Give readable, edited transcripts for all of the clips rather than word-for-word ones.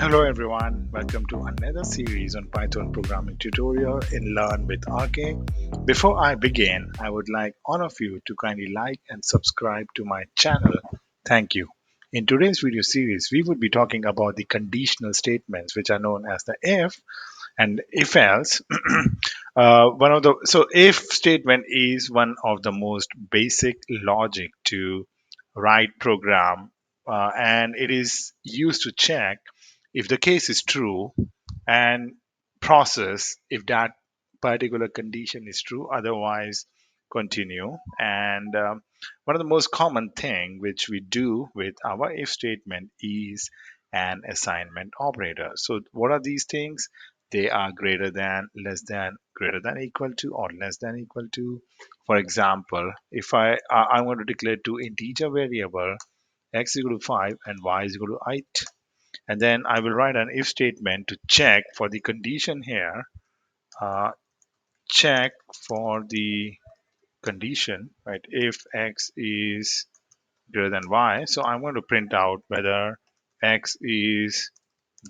Hello everyone, welcome to another series on Python programming tutorial in Learn with RK. Before I begin, I would like all of you to kindly like and subscribe to my channel. Thank you. In today's video series, we would be talking about the conditional statements which are known as the if and if else. If statement is one of the most basic logic to write program, and it is used to check if the case is true and process if that particular condition is true, otherwise continue. And one of the most common thing which we do with our if statement is an assignment operator. So what are these things? They are greater than, less than, greater than, equal to, or less than, equal to. For example, if I'm going to declare two integer variable, x is equal to 5 and y is equal to 8, and then I will write an if statement to check for the condition here. uh, Check for the condition, right? If x is greater than y, so I'm going to print out whether x is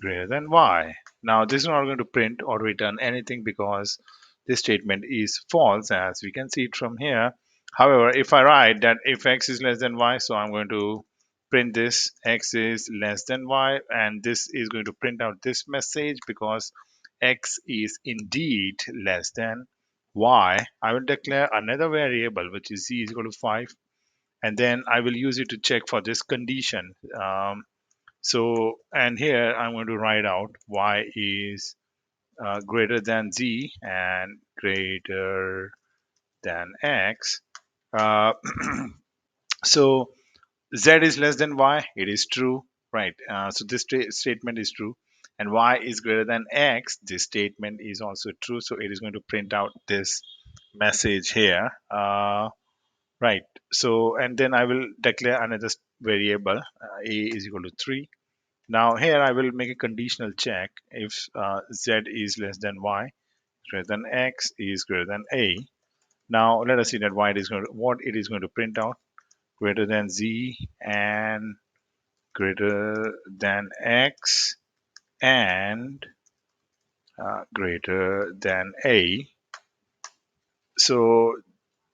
greater than y. Now this is not going to print or return anything because this statement is false, as we can see it from here. However, if I write that if x is less than y, so I'm going to print this x is less than y, and this is going to print out this message because x is indeed less than y. I will declare another variable which is z is equal to 5, and then I will use it to check for this condition. And here I'm going to write out y is greater than z and greater than x. Uh, so z is less than y, it is true, right? So this statement is true. And y is greater than x, this statement is also true. So it is going to print out this message here. Right. So, and then I will declare another variable, a is equal to 3. Now here I will make a conditional check if z is less than y, greater than x is greater than a. Now let us see that what it is going to print out: greater than z and greater than x and greater than a. So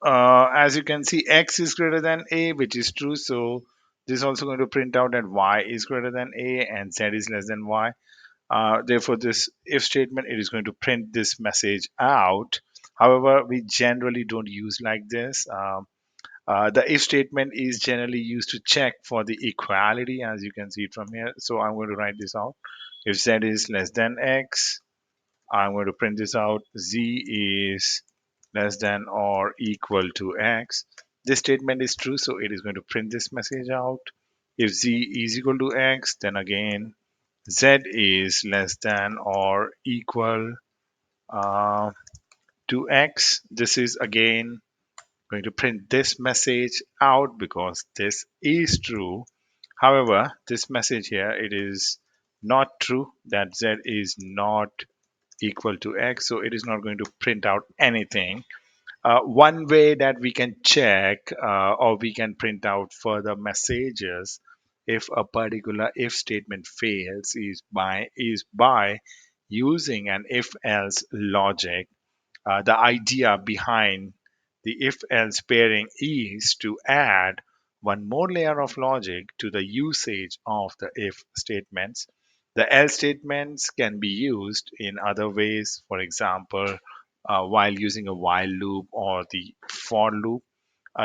as you can see, x is greater than a, which is true. So this is also going to print out that y is greater than a and z is less than y. Therefore, this if statement, it is going to print this message out. However, we generally don't use like this. The if statement is generally used to check for the equality, as you can see it from here. So I'm going to write this out. If z is less than x, I'm going to print this out. Z is less than or equal to x. This statement is true, so it is going to print this message out. If z is equal to x, then again z is less than or equal uh, to x. This is again going to print this message out because this is true. However, this message here, it is not true that z is not equal to x, so it is not going to print out anything. One way that we can check or we can print out further messages if a particular if statement fails is by using an if else logic. The idea behind the if else pairing is to add one more layer of logic to the usage of the if statements. The else statements can be used in other ways, for example, while using a while loop or the for loop.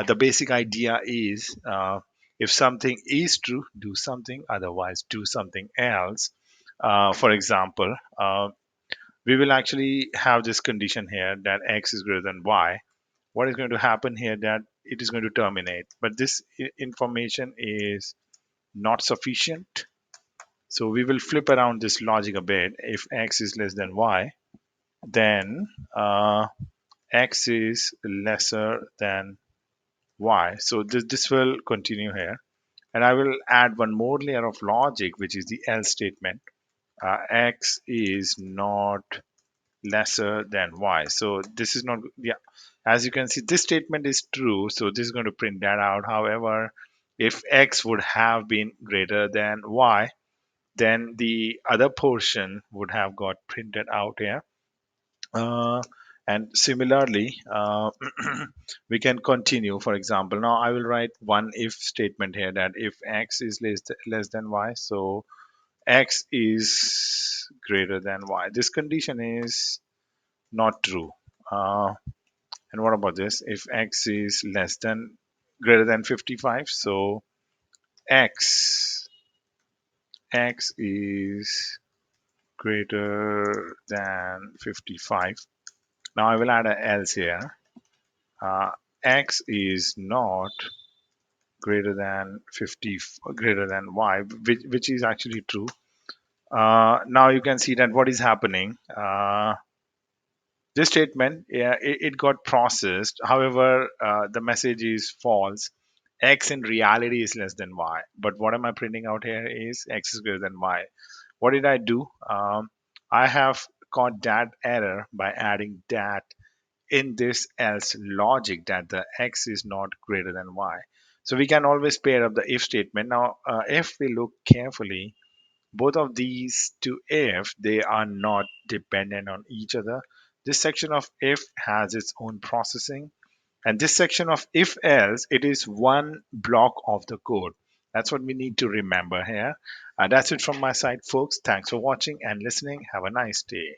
The basic idea is if something is true, do something, otherwise, do something else. For example, we will actually have this condition here that x is greater than y. What is going to happen here that it is going to terminate, but this information is not sufficient. So we will flip around this logic a bit. If x is less than y, then x is lesser than y. So this will continue here, and I will add one more layer of logic, which is the else statement. X is not lesser than y. So this is not, yeah, as you can see, this statement is true, so this is going to print that out. However, if x would have been greater than y, then the other portion would have got printed out here. Uh, and similarly, we can continue. For example, now I will write one if statement here, that if x is less than y, so x is greater than y. This condition is not true. And what about this? If x is greater than 55, so x x is greater than 55. Now I will add a else here. uh, X is not greater than 50, greater than y, which is actually true. Now you can see that what is happening. This statement, yeah, it got processed. However, the message is false. X in reality is less than y. But what am I printing out here is x is greater than y. What did I do? I have caught that error by adding that in this else logic, that the x is not greater than y. So we can always pair up the if statement. Now, if we look carefully, both of these two if, they are not dependent on each other. This section of if has its own processing, and this section of if else, it is one block of the code. That's what we need to remember here. That's it from my side, folks. Thanks for watching and listening. Have a nice day.